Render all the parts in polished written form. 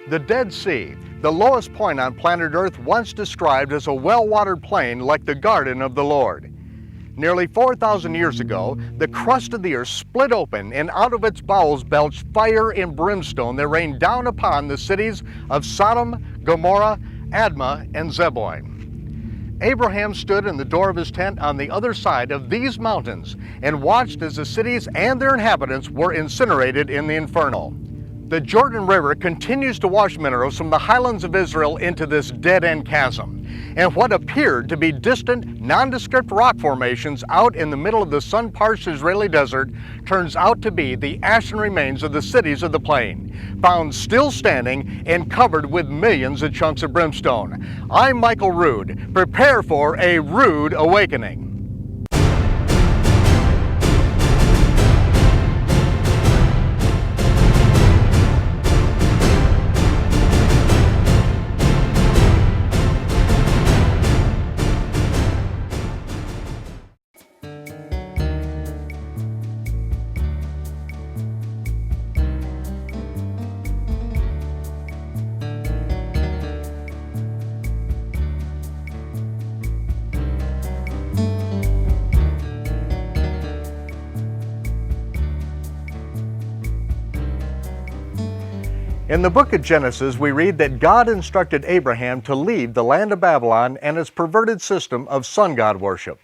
The Dead Sea, the lowest point on planet Earth, once described as a well-watered plain like the garden of the Lord. Nearly 4,000 years ago, the crust of the earth split open, and out of its bowels belched fire and brimstone that rained down upon the cities of Sodom, Gomorrah, Admah, and Zeboim. Abraham stood in the door of his tent on the other side of these mountains and watched as the cities and their inhabitants were incinerated in the inferno. The Jordan River continues to wash minerals from the highlands of Israel into this dead-end chasm, and what appeared to be distant, nondescript rock formations out in the middle of the sun-parched Israeli desert turns out to be the ashen remains of the cities of the plain, found still standing and covered with millions of chunks of brimstone. I'm Michael Rood. Prepare for a rude awakening. In the book of Genesis, we read that God instructed Abraham to leave the land of Babylon and its perverted system of sun god worship.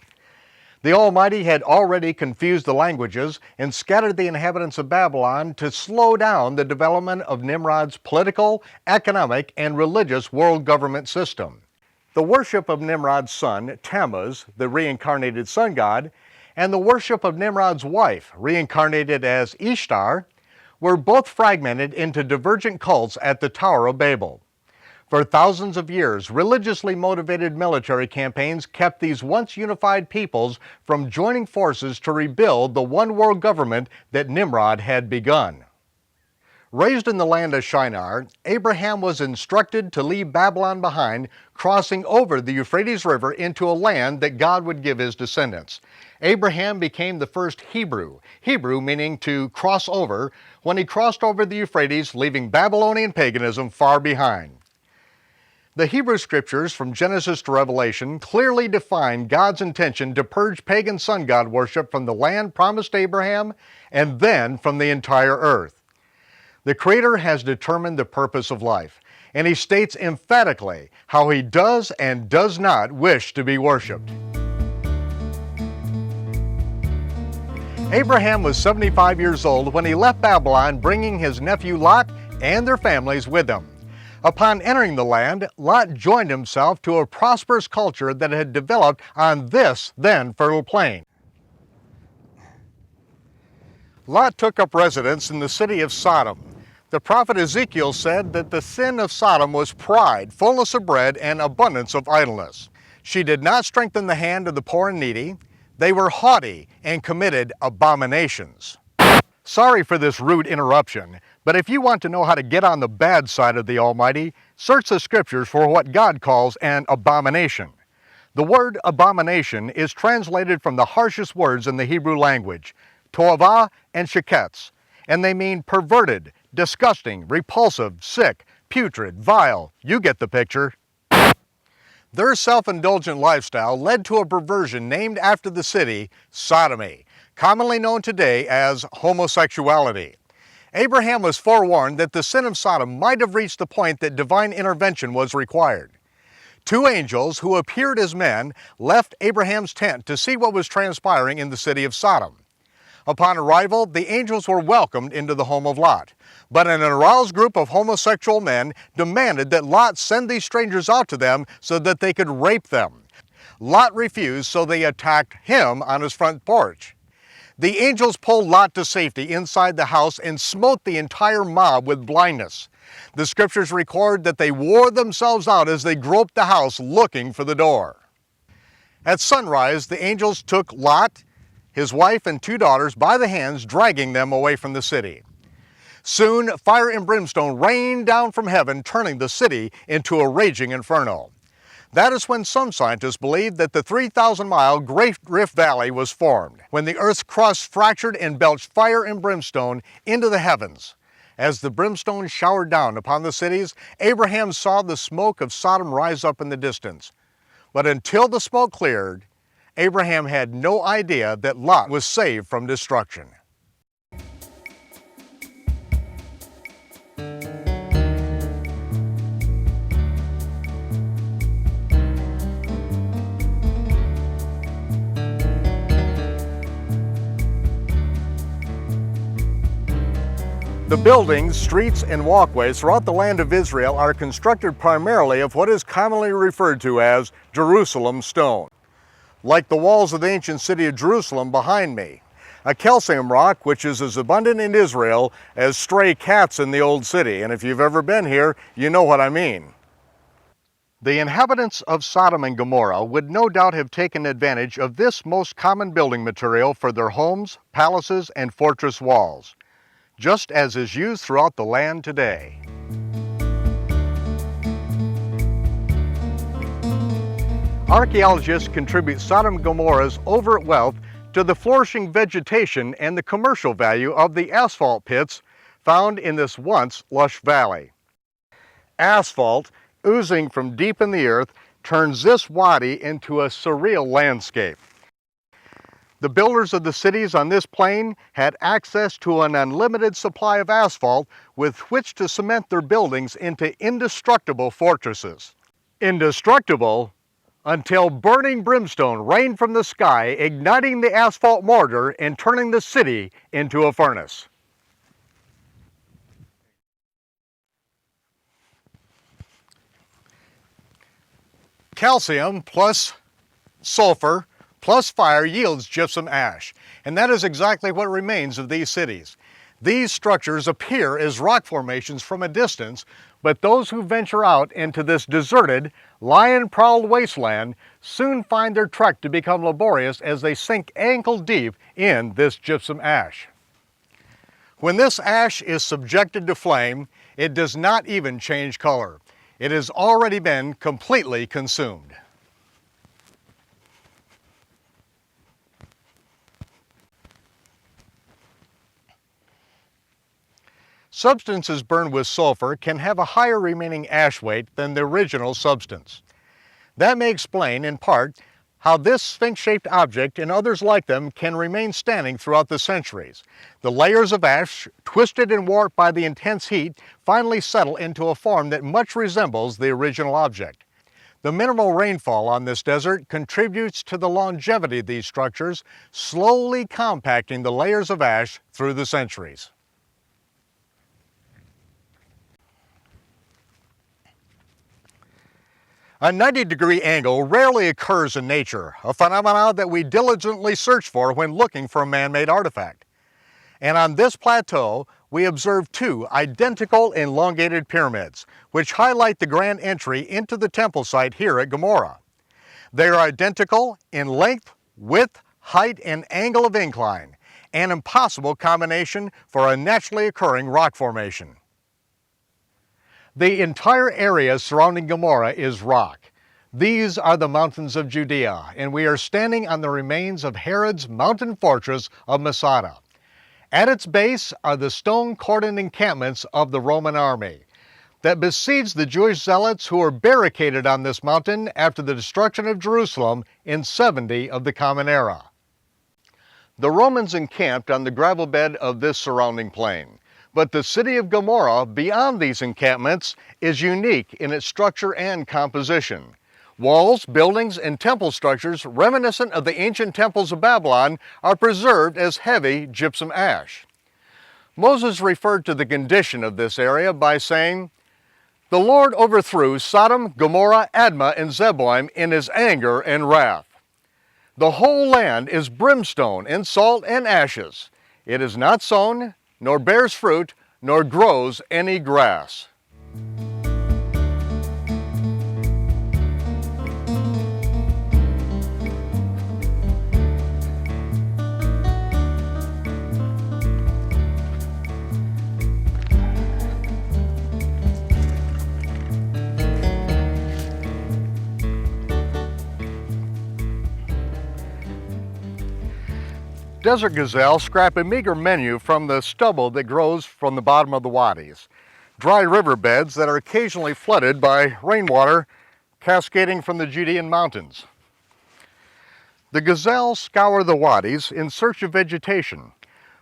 The Almighty had already confused the languages and scattered the inhabitants of Babylon to slow down the development of Nimrod's political, economic, and religious world government system. The worship of Nimrod's son, Tammuz, the reincarnated sun god, and the worship of Nimrod's wife, reincarnated as Ishtar, were both fragmented into divergent cults at the Tower of Babel. For thousands of years, religiously motivated military campaigns kept these once unified peoples from joining forces to rebuild the one world government that Nimrod had begun. Raised in the land of Shinar, Abraham was instructed to leave Babylon behind, crossing over the Euphrates River into a land that God would give his descendants. Abraham became the first Hebrew meaning to cross over, when he crossed over the Euphrates, leaving Babylonian paganism far behind. The Hebrew scriptures from Genesis to Revelation clearly define God's intention to purge pagan sun god worship from the land promised Abraham and then from the entire earth. The Creator has determined the purpose of life, and he states emphatically how he does and does not wish to be worshipped. Abraham was 75 years old when he left Babylon, bringing his nephew Lot and their families with him. Upon entering the land, Lot joined himself to a prosperous culture that had developed on this then fertile plain. Lot took up residence in the city of Sodom. The prophet Ezekiel said that the sin of Sodom was pride, fullness of bread, and abundance of idleness. She did not strengthen the hand of the poor and needy. They were haughty and committed abominations. Sorry for this rude interruption, but if you want to know how to get on the bad side of the Almighty, search the scriptures for what God calls an abomination. The word abomination is translated from the harshest words in the Hebrew language, toavah and sheketz, and they mean perverted, disgusting, repulsive, sick, putrid, vile. You get the picture. Their self-indulgent lifestyle led to a perversion named after the city, sodomy, commonly known today as homosexuality. Abraham was forewarned that the sin of Sodom might have reached the point that divine intervention was required. Two angels who appeared as men left Abraham's tent to see what was transpiring in the city of Sodom. Upon arrival, the angels were welcomed into the home of Lot, but an aroused group of homosexual men demanded that Lot send these strangers out to them so that they could rape them. Lot refused, so they attacked him on his front porch. The angels pulled Lot to safety inside the house and smote the entire mob with blindness. The scriptures record that they wore themselves out as they groped the house looking for the door. At sunrise, the angels took Lot, his wife, and 2 daughters by the hands, dragging them away from the city. Soon, fire and brimstone rained down from heaven, turning the city into a raging inferno. That is when some scientists believe that the 3,000-mile Great Rift Valley was formed, when the earth's crust fractured and belched fire and brimstone into the heavens. As the brimstone showered down upon the cities, Abraham saw the smoke of Sodom rise up in the distance. But until the smoke cleared, Abraham had no idea that Lot was saved from destruction. The buildings, streets, and walkways throughout the land of Israel are constructed primarily of what is commonly referred to as Jerusalem stone. Like the walls of the ancient city of Jerusalem behind me, a calcium rock which is as abundant in Israel as stray cats in the old city. And if you've ever been here, you know what I mean. The inhabitants of Sodom and Gomorrah would no doubt have taken advantage of this most common building material for their homes, palaces, and fortress walls, just as is used throughout the land today. Archaeologists contribute Sodom and Gomorrah's overt wealth to the flourishing vegetation and the commercial value of the asphalt pits found in this once lush valley. Asphalt, oozing from deep in the earth, turns this wadi into a surreal landscape. The builders of the cities on this plain had access to an unlimited supply of asphalt with which to cement their buildings into indestructible fortresses. Indestructible until burning brimstone rained from the sky, igniting the asphalt mortar and turning the city into a furnace. Calcium plus sulfur plus fire yields gypsum ash, and that is exactly what remains of these cities. These structures appear as rock formations from a distance, but those who venture out into this deserted, lion-prowled wasteland soon find their trek to become laborious as they sink ankle-deep in this gypsum ash. When this ash is subjected to flame, it does not even change color. It has already been completely consumed. Substances burned with sulfur can have a higher remaining ash weight than the original substance. That may explain, in part, how this sphinx-shaped object and others like them can remain standing throughout the centuries. The layers of ash, twisted and warped by the intense heat, finally settle into a form that much resembles the original object. The minimal rainfall on this desert contributes to the longevity of these structures, slowly compacting the layers of ash through the centuries. A 90-degree angle rarely occurs in nature, a phenomenon that we diligently search for when looking for a man-made artifact. And on this plateau, we observe two identical elongated pyramids, which highlight the grand entry into the temple site here at Gomorrah. They are identical in length, width, height, and angle of incline, an impossible combination for a naturally occurring rock formation. The entire area surrounding Gomorrah is rock. These are the mountains of Judea, and we are standing on the remains of Herod's mountain fortress of Masada. At its base are the stone-cordoned encampments of the Roman army that besieged the Jewish zealots who were barricaded on this mountain after the destruction of Jerusalem in 70 of the Common Era. The Romans encamped on the gravel bed of this surrounding plain. But the city of Gomorrah, beyond these encampments, is unique in its structure and composition. Walls, buildings, and temple structures reminiscent of the ancient temples of Babylon are preserved as heavy gypsum ash. Moses referred to the condition of this area by saying, "The Lord overthrew Sodom, Gomorrah, Admah, and Zeboim in his anger and wrath. The whole land is brimstone and salt and ashes. It is not sown, nor bears fruit, nor grows any grass." desert gazelle scrap a meager menu from the stubble that grows from the bottom of the wadis, dry riverbeds that are occasionally flooded by rainwater cascading from the Judean mountains. The gazelles scour the wadis in search of vegetation,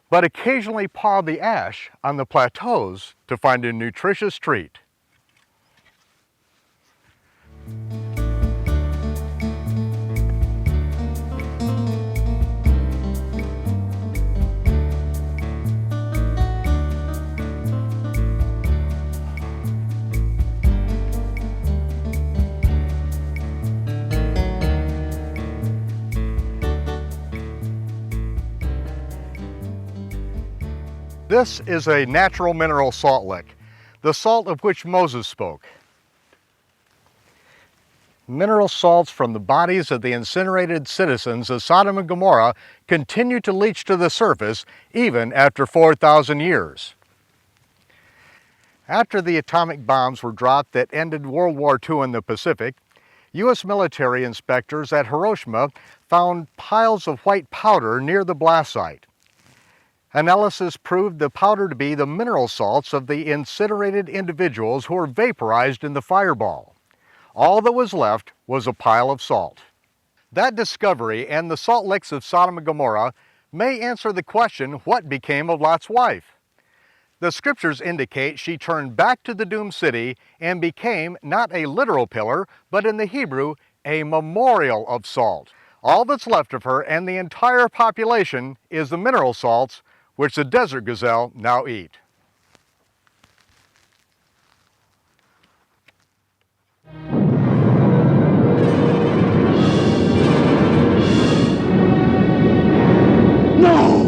but occasionally paw the ash on the plateaus to find a nutritious treat. This is a natural mineral salt lick, the salt of which Moses spoke. Mineral salts from the bodies of the incinerated citizens of Sodom and Gomorrah continue to leach to the surface even after 4,000 years. After the atomic bombs were dropped that ended World War II in the Pacific, U.S. military inspectors at Hiroshima found piles of white powder near the blast site. Analysis proved the powder to be the mineral salts of the incinerated individuals who were vaporized in the fireball. All that was left was a pile of salt. That discovery and the salt licks of Sodom and Gomorrah may answer the question, what became of Lot's wife? The scriptures indicate she turned back to the doomed city and became not a literal pillar, but in the Hebrew, a memorial of salt. All that's left of her and the entire population is the mineral salts which the desert gazelle now eat. No!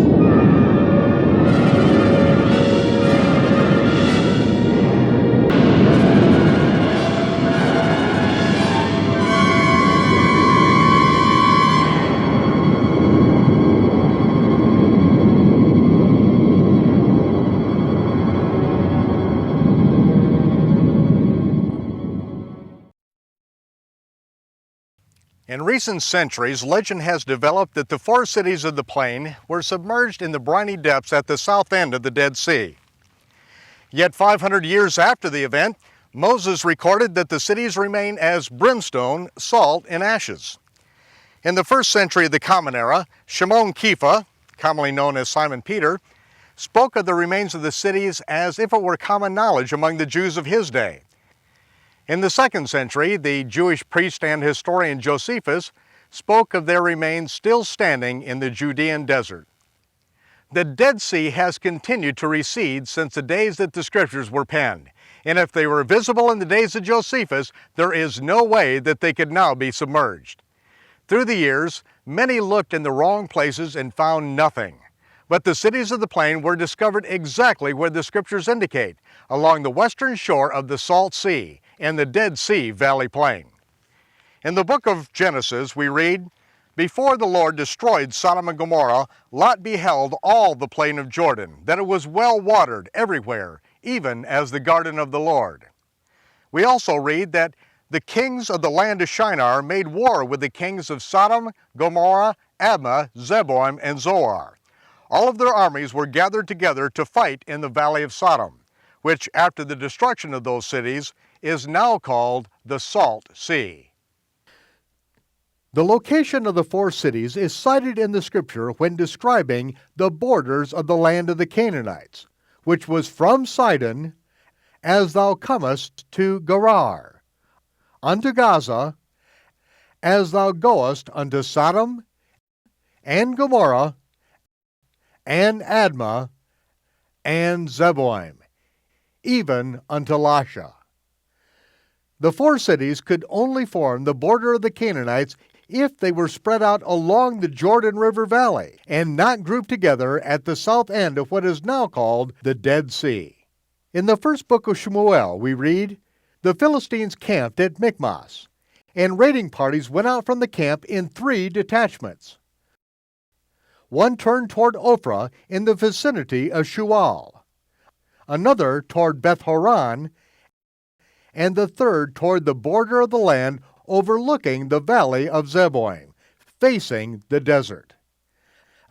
In recent centuries, legend has developed that the four cities of the plain were submerged in the briny depths at the south end of the Dead Sea. Yet 500 years after the event, Moses recorded that the cities remain as brimstone, salt, and ashes. In the first century of the Common Era, Shimon Kefa, commonly known as Simon Peter, spoke of the remains of the cities as if it were common knowledge among the Jews of his day. In the second century, the Jewish priest and historian Josephus spoke of their remains still standing in the Judean desert. The Dead Sea has continued to recede since the days that the scriptures were penned, and if they were visible in the days of Josephus, there is no way that they could now be submerged. Through the years, many looked in the wrong places and found nothing. But the cities of the plain were discovered exactly where the scriptures indicate, along the western shore of the Salt Sea and the Dead Sea Valley Plain. In the book of Genesis, we read, "Before the Lord destroyed Sodom and Gomorrah, Lot beheld all the plain of Jordan, that it was well watered everywhere, even as the garden of the Lord." We also read that the kings of the land of Shinar made war with the kings of Sodom, Gomorrah, Admah, Zeboim, and Zoar. All of their armies were gathered together to fight in the valley of Sodom, which after the destruction of those cities is now called the Salt Sea. The location of the four cities is cited in the scripture when describing the borders of the land of the Canaanites, which was from Sidon, as thou comest to Gerar, unto Gaza, as thou goest unto Sodom and Gomorrah and Admah and Zeboim, even unto Lasha. The four cities could only form the border of the Canaanites if they were spread out along the Jordan River Valley and not grouped together at the south end of what is now called the Dead Sea. In the first book of Shmuel, we read, "The Philistines camped at Michmas, and raiding parties went out from the camp in 3 detachments. One turned toward Ophrah in the vicinity of Shual, another toward Beth-horon, and the third toward the border of the land overlooking the valley of Zeboim, facing the desert.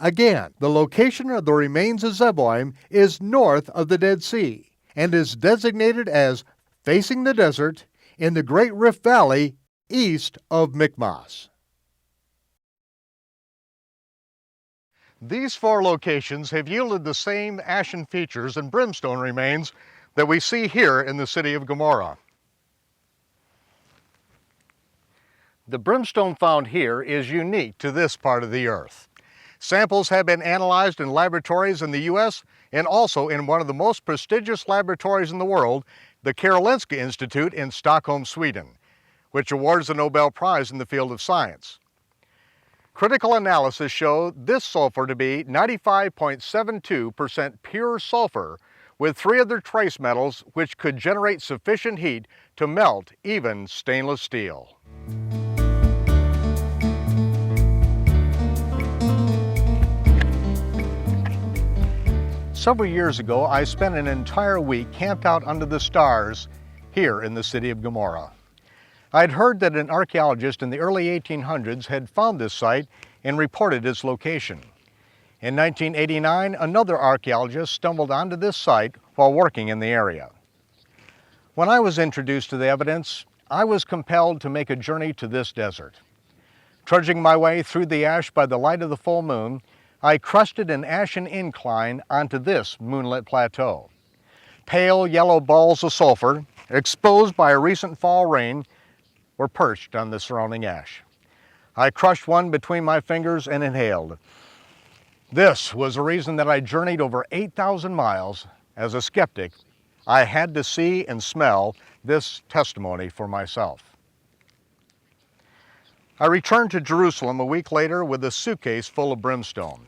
Again, the location of the remains of Zeboim is north of the Dead Sea and is designated as facing the desert in the Great Rift Valley east of Michmas. These four locations have yielded the same ashen features and brimstone remains that we see here in the city of Gomorrah. The brimstone found here is unique to this part of the earth. Samples have been analyzed in laboratories in the U.S. and also in one of the most prestigious laboratories in the world, the Karolinska Institute in Stockholm, Sweden, which awards the Nobel Prize in the field of science. Critical analysis showed this sulfur to be 95.72% pure sulfur with 3 other trace metals which could generate sufficient heat to melt even stainless steel. Several years ago, I spent an entire week camped out under the stars here in the city of Gomorrah. I'd heard that an archaeologist in the early 1800s had found this site and reported its location. In 1989, another archaeologist stumbled onto this site while working in the area. When I was introduced to the evidence, I was compelled to make a journey to this desert. Trudging my way through the ash by the light of the full moon, I crested an ashen incline onto this moonlit plateau. Pale yellow balls of sulfur, exposed by a recent fall rain, were perched on the surrounding ash. I crushed one between my fingers and inhaled. This was the reason that I journeyed over 8,000 miles. As a skeptic, I had to see and smell this testimony for myself. I returned to Jerusalem a week later with a suitcase full of brimstone.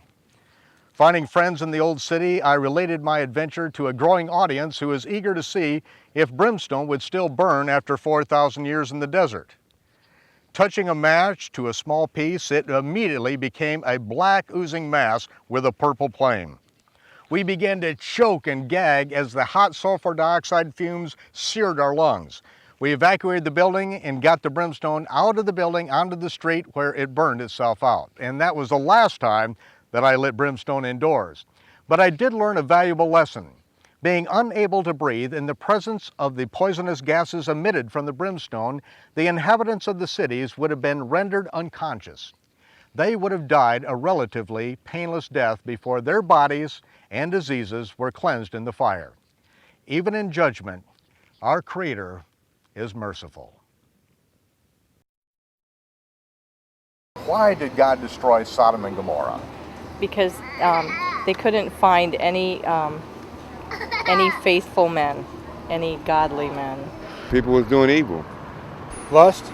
Finding friends in the old city, I related my adventure to a growing audience who was eager to see if brimstone would still burn after 4,000 years in the desert. Touching a match to a small piece, it immediately became a black oozing mass with a purple flame. We began to choke and gag as the hot sulfur dioxide fumes seared our lungs. We evacuated the building and got the brimstone out of the building onto the street where it burned itself out. And that was the last time that I lit brimstone indoors. But I did learn a valuable lesson. Being unable to breathe in the presence of the poisonous gases emitted from the brimstone, the inhabitants of the cities would have been rendered unconscious. They would have died a relatively painless death before their bodies and diseases were cleansed in the fire. Even in judgment, our Creator is merciful. Why did God destroy Sodom and Gomorrah? Because they couldn't find any faithful men, any godly men. People was doing evil. Lust,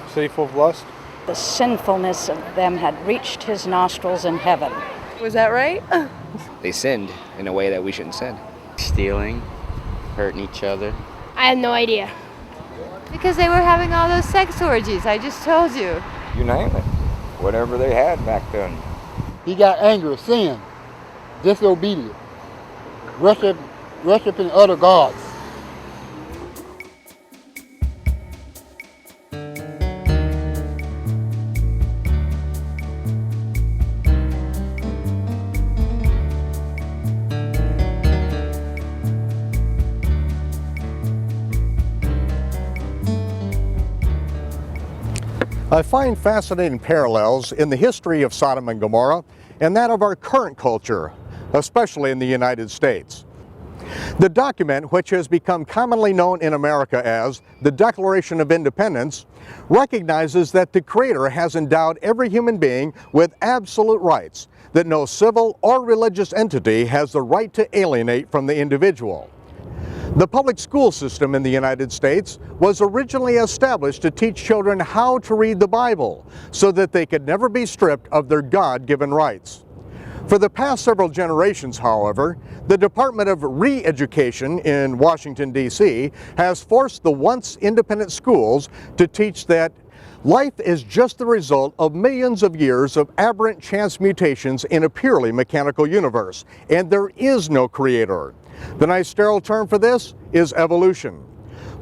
city full of lust. The sinfulness of them had reached his nostrils in heaven. Was that right? They sinned in a way that we shouldn't sin. Stealing, hurting each other. I have no idea. Because they were having all those sex orgies, I just told you. You name it. Whatever they had back then. He got angry, sin, disobedient, worshiping other gods. I find fascinating parallels in the history of Sodom and Gomorrah and that of our current culture, especially in the United States. The document, which has become commonly known in America as the Declaration of Independence, recognizes that the Creator has endowed every human being with absolute rights, that no civil or religious entity has the right to alienate from the individual. The public school system in the United States was originally established to teach children how to read the Bible so that they could never be stripped of their God-given rights. For the past several generations, however, the Department of Re-Education in Washington, D.C. has forced the once independent schools to teach that life is just the result of millions of years of aberrant chance mutations in a purely mechanical universe, and there is no creator. The nice sterile term for this is evolution.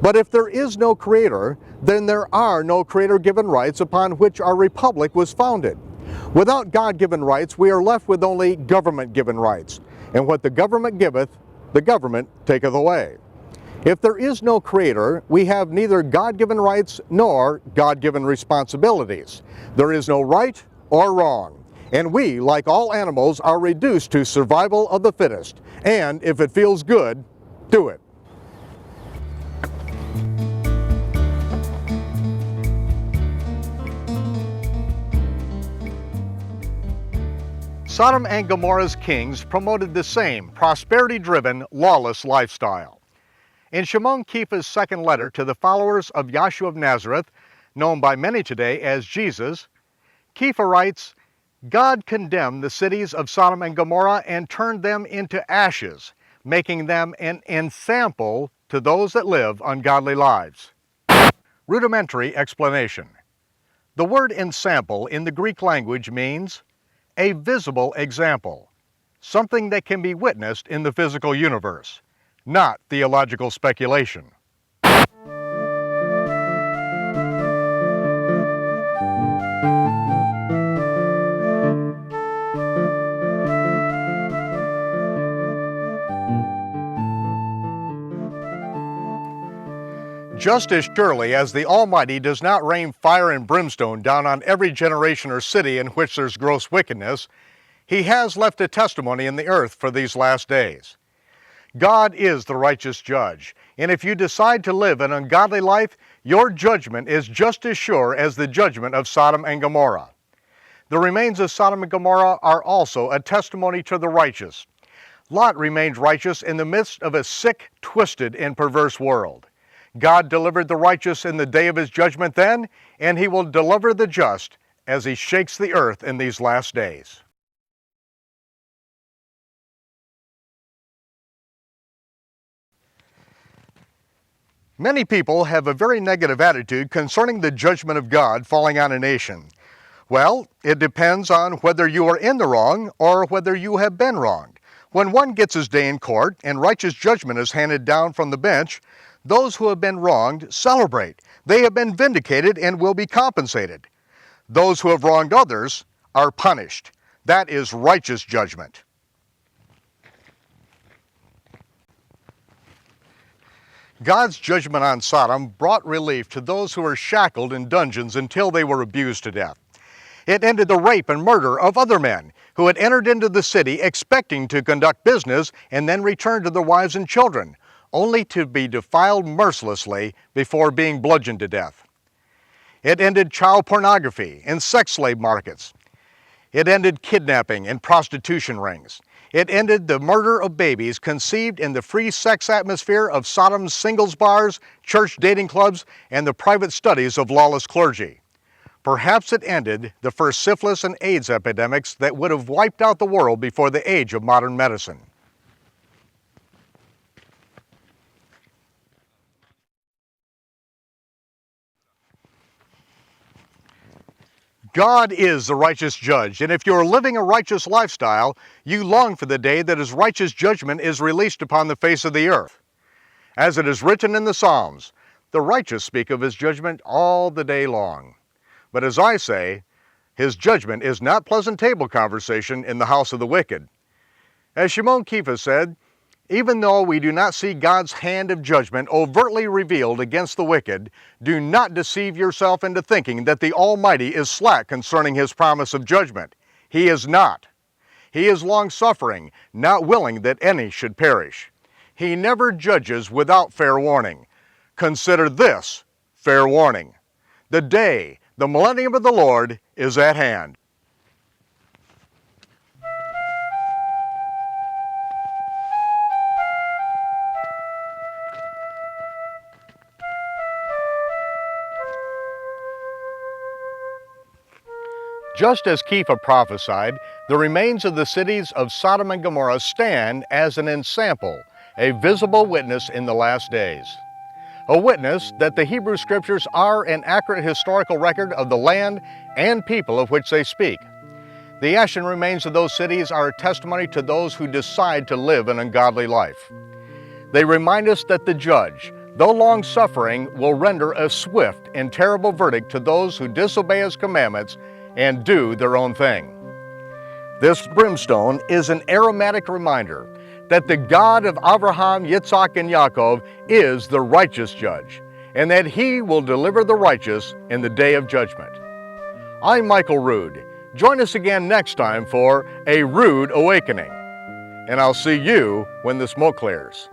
But if there is no creator, then there are no creator-given rights upon which our republic was founded. Without God-given rights, we are left with only government-given rights. And what the government giveth, the government taketh away. If there is no Creator, we have neither God-given rights nor God-given responsibilities. There is no right or wrong. And we, like all animals, are reduced to survival of the fittest. And if it feels good, do it. Sodom and Gomorrah's kings promoted the same prosperity-driven, lawless lifestyle. In Shimon Kefa's second letter to the followers of Yahshua of Nazareth, known by many today as Jesus, Kefa writes, God condemned the cities of Sodom and Gomorrah and turned them into ashes, making them an ensample to those that live ungodly lives. Rudimentary explanation. The word ensample in the Greek language means a visible example, something that can be witnessed in the physical universe, not theological speculation. Just as surely as the Almighty does not rain fire and brimstone down on every generation or city in which there's gross wickedness, He has left a testimony in the earth for these last days. God is the righteous judge, and if you decide to live an ungodly life, your judgment is just as sure as the judgment of Sodom and Gomorrah. The remains of Sodom and Gomorrah are also a testimony to the righteous. Lot remained righteous in the midst of a sick, twisted, and perverse world. God delivered the righteous in the day of His judgment then, and He will deliver the just as He shakes the earth in these last days. Many people have a very negative attitude concerning the judgment of God falling on a nation. Well, it depends on whether you are in the wrong or whether you have been wronged. When one gets his day in court and righteous judgment is handed down from the bench, those who have been wronged celebrate. They have been vindicated and will be compensated. Those who have wronged others are punished. That is righteous judgment. God's judgment on Sodom brought relief to those who were shackled in dungeons until they were abused to death. It ended the rape and murder of other men who had entered into the city expecting to conduct business and then return to their wives and children, only to be defiled mercilessly before being bludgeoned to death. It ended child pornography and sex slave markets. It ended kidnapping and prostitution rings. It ended the murder of babies conceived in the free sex atmosphere of Sodom's singles bars, church dating clubs, and the private studies of lawless clergy. Perhaps it ended the first syphilis and AIDS epidemics that would have wiped out the world before the age of modern medicine. God is the righteous judge, and if you are living a righteous lifestyle, you long for the day that His righteous judgment is released upon the face of the earth. As it is written in the Psalms, the righteous speak of His judgment all the day long. But as I say, His judgment is not pleasant table conversation in the house of the wicked. As Shimon Kefa said, even though we do not see God's hand of judgment overtly revealed against the wicked, do not deceive yourself into thinking that the Almighty is slack concerning His promise of judgment. He is not. He is long-suffering, not willing that any should perish. He never judges without fair warning. Consider this fair warning. The day, the millennium of the Lord, is at hand. Just as Kefa prophesied, the remains of the cities of Sodom and Gomorrah stand as an ensample, a visible witness in the last days. A witness that the Hebrew Scriptures are an accurate historical record of the land and people of which they speak. The ashen remains of those cities are a testimony to those who decide to live an ungodly life. They remind us that the judge, though long-suffering, will render a swift and terrible verdict to those who disobey His commandments and do their own thing. This brimstone is an aromatic reminder that the God of Abraham, Yitzhak, and Yaakov is the righteous judge, and that He will deliver the righteous in the day of judgment. I'm Michael Rood. Join us again next time for A Rood Awakening, and I'll see you when the smoke clears.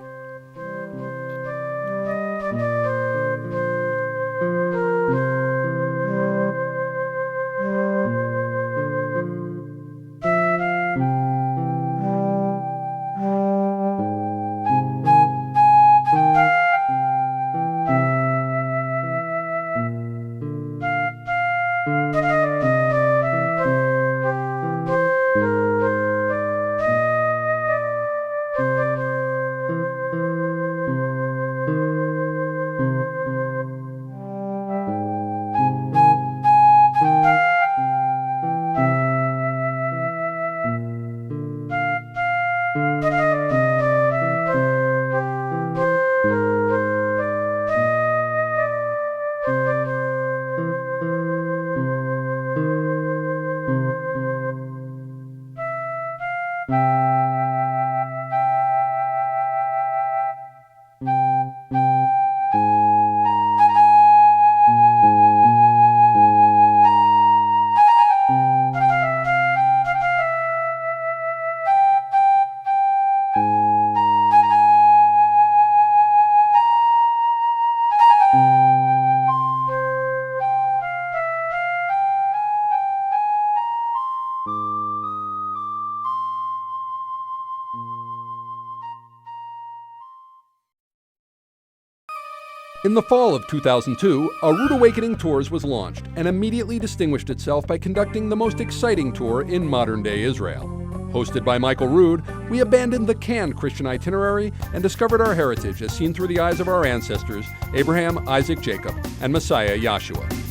In the fall of 2002, A Rood Awakening Tours was launched and immediately distinguished itself by conducting the most exciting tour in modern-day Israel. Hosted by Michael Rood, we abandoned the canned Christian itinerary and discovered our heritage as seen through the eyes of our ancestors, Abraham, Isaac, Jacob, and Messiah Yahshua.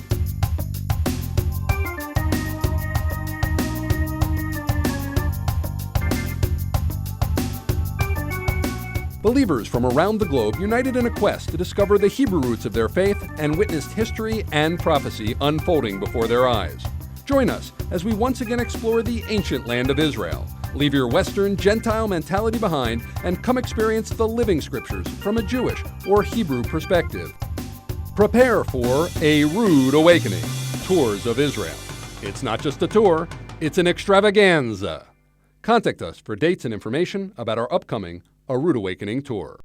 Believers from around the globe united in a quest to discover the Hebrew roots of their faith and witnessed history and prophecy unfolding before their eyes. Join us as we once again explore the ancient land of Israel. Leave your Western Gentile mentality behind and come experience the living scriptures from a Jewish or Hebrew perspective. Prepare for A Rood Awakening, Tours of Israel. It's not just a tour, it's an extravaganza. Contact us for dates and information about our upcoming A Rood Awakening tour.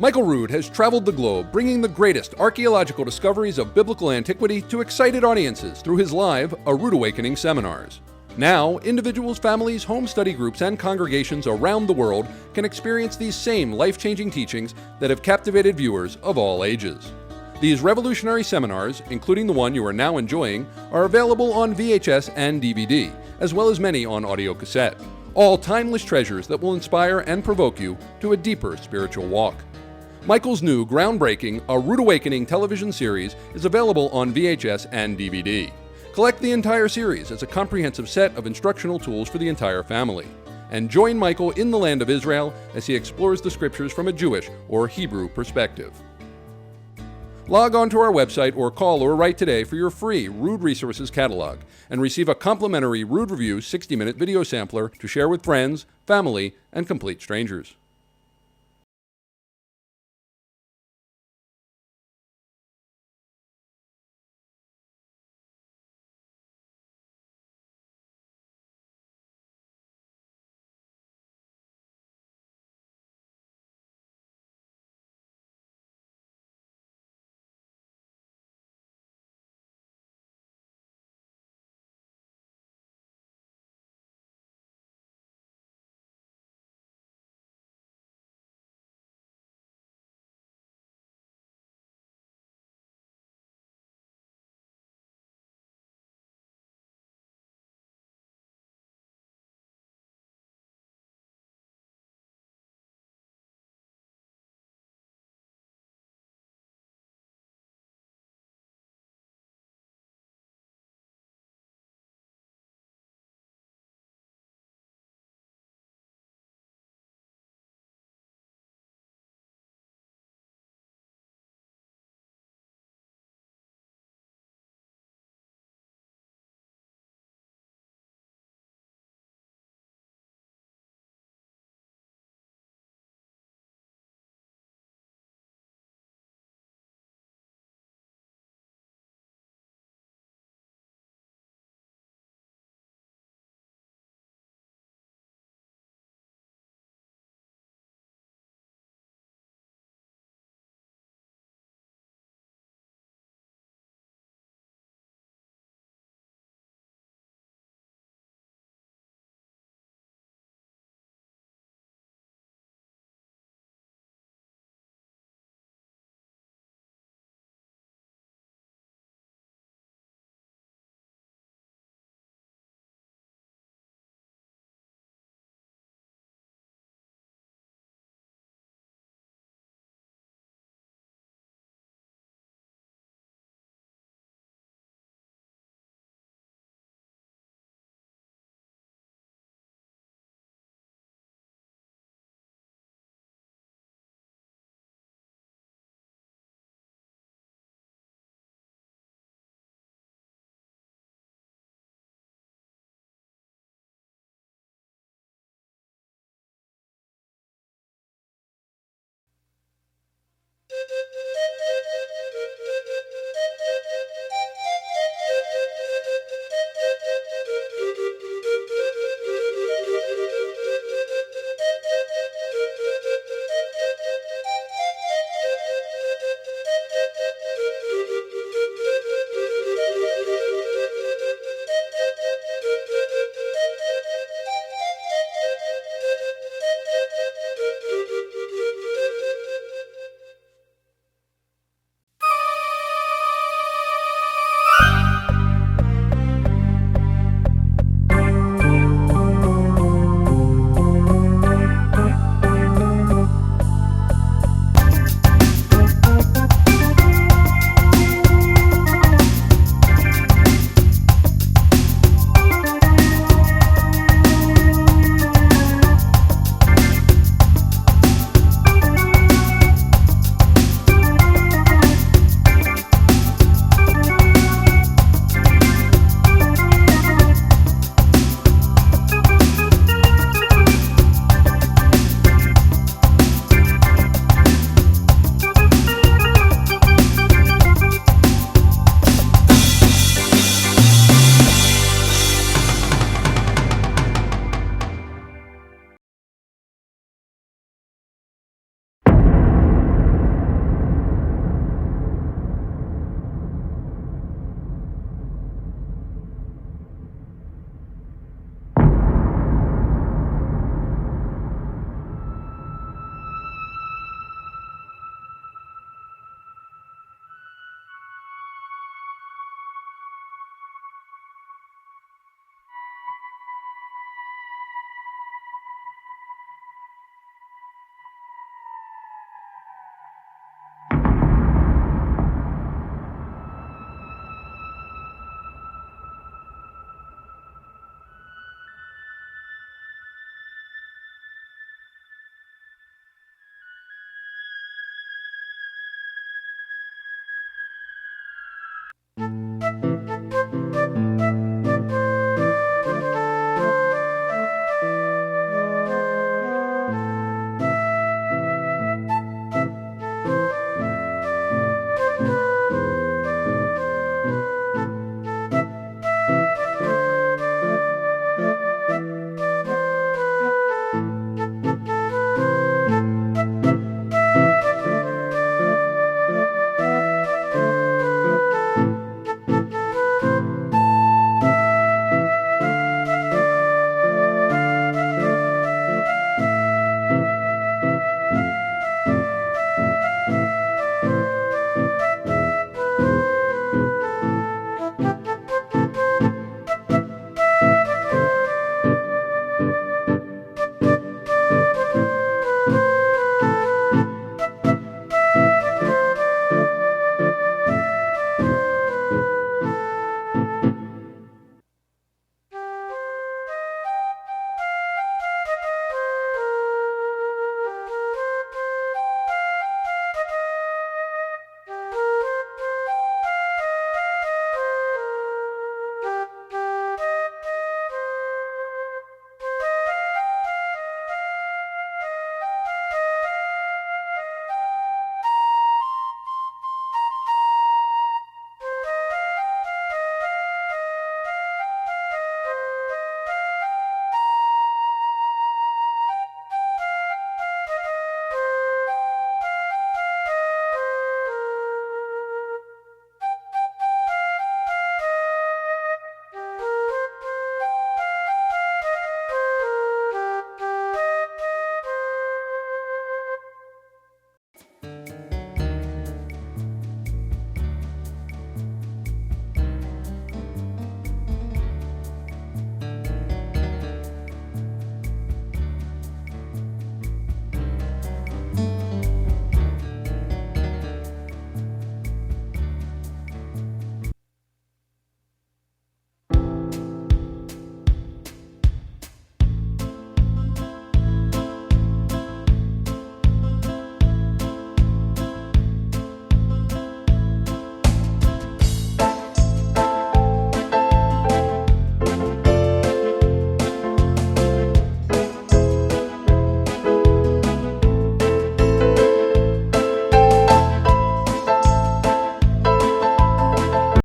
Michael Rood has traveled the globe, bringing the greatest archaeological discoveries of biblical antiquity to excited audiences through his live A Rood Awakening seminars. Now, individuals, families, home study groups, and congregations around the world can experience these same life-changing teachings that have captivated viewers of all ages. These revolutionary seminars, including the one you are now enjoying, are available on VHS and DVD, as well as many on audio cassette. All timeless treasures that will inspire and provoke you to a deeper spiritual walk. Michael's new groundbreaking A Rood Awakening television series is available on VHS and DVD. Collect the entire series as a comprehensive set of instructional tools for the entire family. And join Michael in the land of Israel as he explores the scriptures from a Jewish or Hebrew perspective. Log on to our website or call or write today for your free Rood Resources catalog and receive a complimentary Rood Review 60-minute video sampler to share with friends, family, and complete strangers.